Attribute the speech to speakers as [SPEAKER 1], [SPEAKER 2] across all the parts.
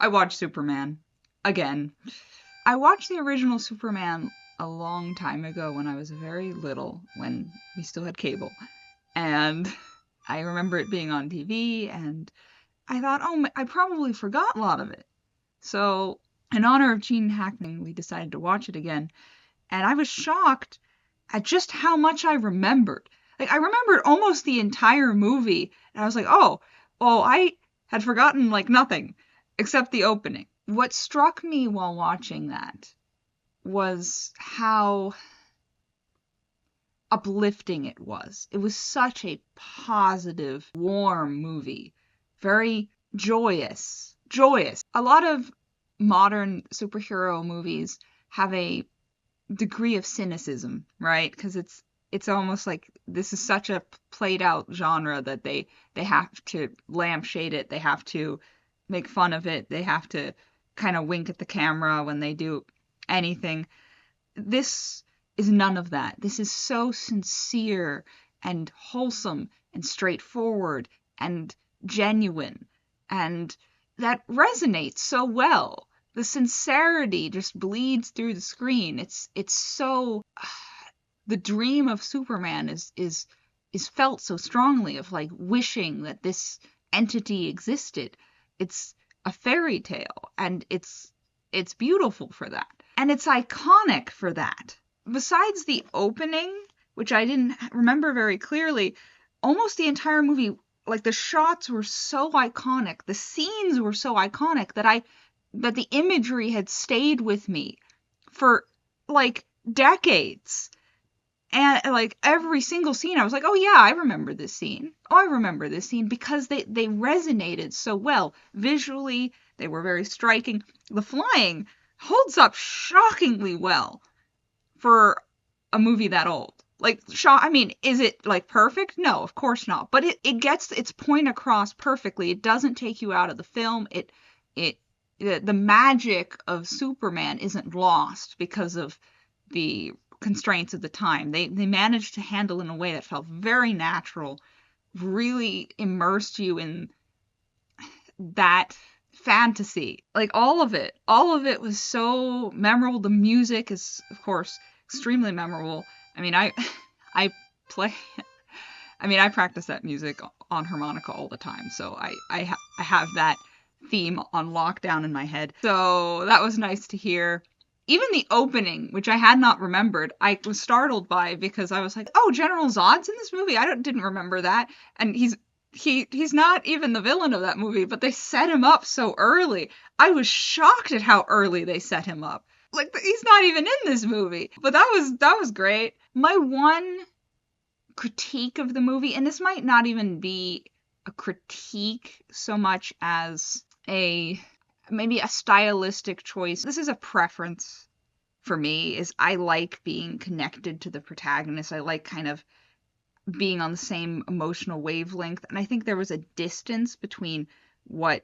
[SPEAKER 1] I watched Superman again. I watched the original Superman a long time ago when I was very little, when we still had cable. And I remember it being on TV, and I thought, oh, I probably forgot a lot of it. So, in honor of Gene Hackman, we decided to watch it again. And I was shocked at just how much I remembered. Like, I remembered almost the entire movie, and I was like, oh, I had forgotten, like, nothing except the opening. What struck me while watching that was how uplifting it was. It was such a positive, warm movie. Very joyous. Joyous. A lot of modern superhero movies have a degree of cynicism, right? Because it's almost like this is such a played out genre that they have to lampshade it, they have to make fun of it, they have to kind of wink at the camera when they do anything. This is none of that. This is so sincere and wholesome and straightforward and genuine, and that resonates so well. The sincerity just bleeds through the screen. It's so the dream of Superman is felt so strongly, of like wishing that this entity existed. It's a fairy tale, and it's beautiful for that. And it's iconic for that. Besides the opening, which I didn't remember very clearly, almost the entire movie, like the shots were so iconic, the scenes were so iconic that the imagery had stayed with me for like decades. And like every single scene, I was like, oh yeah, I remember this scene. Oh, I remember this scene, because they resonated so well. Visually, they were very striking. The flying holds up shockingly well for a movie that old. Like, I mean, is it like perfect? No, of course not. But it gets its point across perfectly. It doesn't take you out of the film. The magic of Superman isn't lost because of the constraints of the time. They managed to handle it in a way that felt very natural, really immersed you in that fantasy. Like all of it was so memorable. The music is, of course, extremely memorable. I mean, I practice that music on harmonica all the time, so I have that theme on lockdown in my head. So that was nice to hear. Even the opening, which I had not remembered, I was startled by, because I was like, oh, General Zod's in this movie? didn't remember that. And he's not even the villain of that movie, but they set him up so early. I was shocked at how early they set him up. Like, he's not even in this movie. But that was great. My one critique of the movie, and this might not even be a critique so much as maybe a stylistic choice. This is a preference for me, is I like being connected to the protagonist. I like kind of being on the same emotional wavelength. And I think there was a distance between what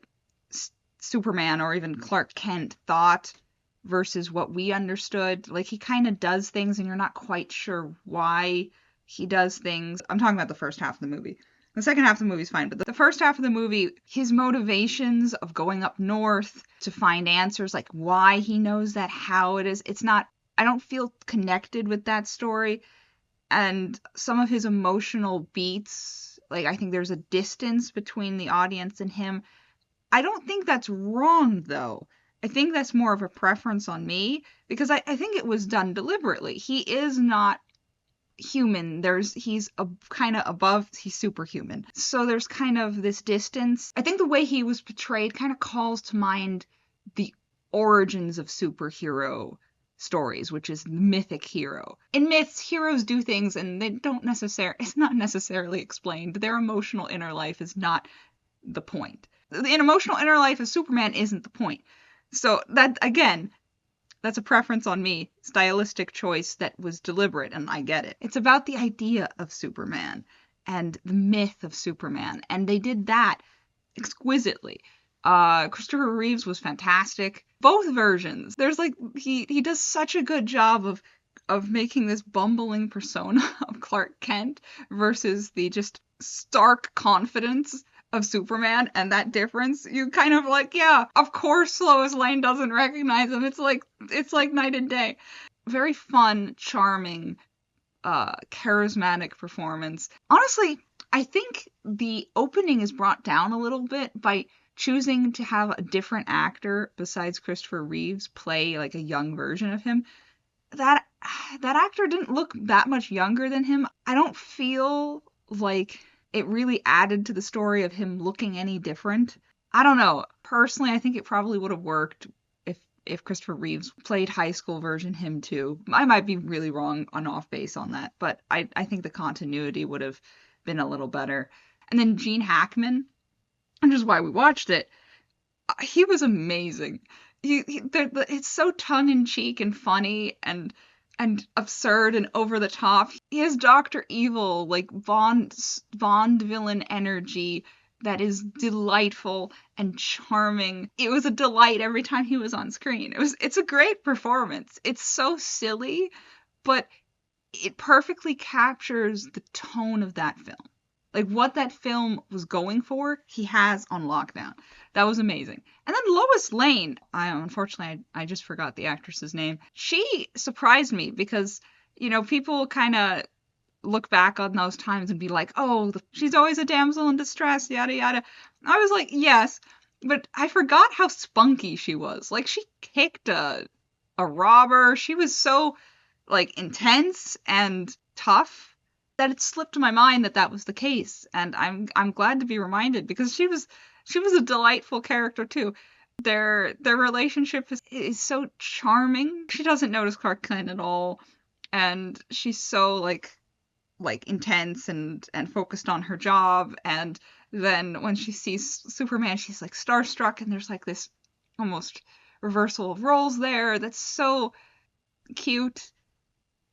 [SPEAKER 1] Superman or even Clark Kent thought versus what we understood. Like, he kind of does things and you're not quite sure why he does things. I'm talking about the first half of the movie. The second half of the movie is fine, but the first half of the movie, his motivations of going up north to find answers, like why he knows that, how it is, I don't feel connected with that story. And some of his emotional beats, like, I think there's a distance between the audience and him. I don't think that's wrong, though. I think that's more of a preference on me, because I think it was done deliberately. He is not human. He's kind of above, he's superhuman. So there's kind of this distance. I think the way he was portrayed kind of calls to mind the origins of superhero stories, which is the mythic hero. In myths, heroes do things and it's not necessarily explained. Their emotional inner life is not the point. The emotional inner life of Superman isn't the point. So that, again, that's a preference on me, stylistic choice that was deliberate, and I get it. It's about the idea of Superman and the myth of Superman, and they did that exquisitely. Christopher Reeves was fantastic. Both versions. There's like, he does such a good job of making this bumbling persona of Clark Kent versus the just stark confidence of Superman and that difference, you kind of like, yeah, of course Lois Lane doesn't recognize him. It's like night and day. Very fun, charming, charismatic performance. Honestly, I think the opening is brought down a little bit by choosing to have a different actor besides Christopher Reeves play like a young version of him. That that actor didn't look that much younger than him. I don't feel like it really added to the story of him looking any different. I don't know. Personally, I think it probably would have worked if Christopher Reeves played high school version him too. I might be really wrong on off base on that, but I think the continuity would have been a little better. And then Gene Hackman, which is why we watched it, he was amazing. It's so tongue in cheek and funny and absurd and over the top. He has Dr. Evil, like Bond villain energy that is delightful and charming. It was a delight every time he was on screen. It's a great performance. It's so silly, but it perfectly captures the tone of that film. Like what that film was going for, he has on lockdown. That was amazing. And then Lois Lane, I just forgot the actress's name. She surprised me because, people kind of look back on those times and be like, oh, she's always a damsel in distress, yada yada. I was like, yes, but I forgot how spunky she was. Like she kicked a robber. She was so like intense and tough that it slipped my mind that was the case. And I'm glad to be reminded because she was a delightful character too. Their relationship is so charming. She doesn't notice Clark Kent at all, and she's so like intense and focused on her job. And then when she sees Superman, she's like starstruck, and there's like this almost reversal of roles there that's so cute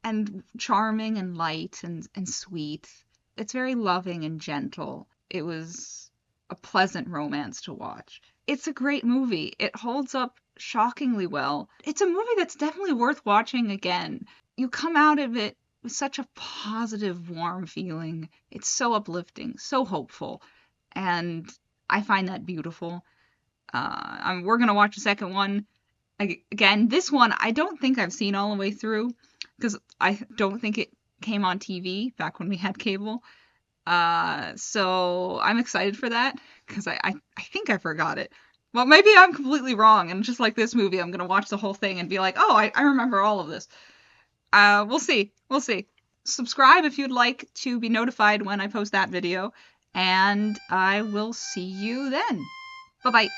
[SPEAKER 1] and charming and light and sweet. It's very loving and gentle. It was a pleasant romance to watch. It's a great movie. It holds up shockingly well. It's a movie that's definitely worth watching again. You come out of it with such a positive, warm feeling. It's so uplifting, so hopeful, and I find that beautiful. We're gonna watch a second one. Again, this one I don't think I've seen all the way through because I don't think it came on TV back when we had cable. So I'm excited for that because I think I forgot it. Well, maybe I'm completely wrong, and just like this movie, I'm gonna watch the whole thing and be like, oh, I remember all of this. We'll see. We'll see. Subscribe if you'd like to be notified when I post that video, and I will see you then. Bye-bye.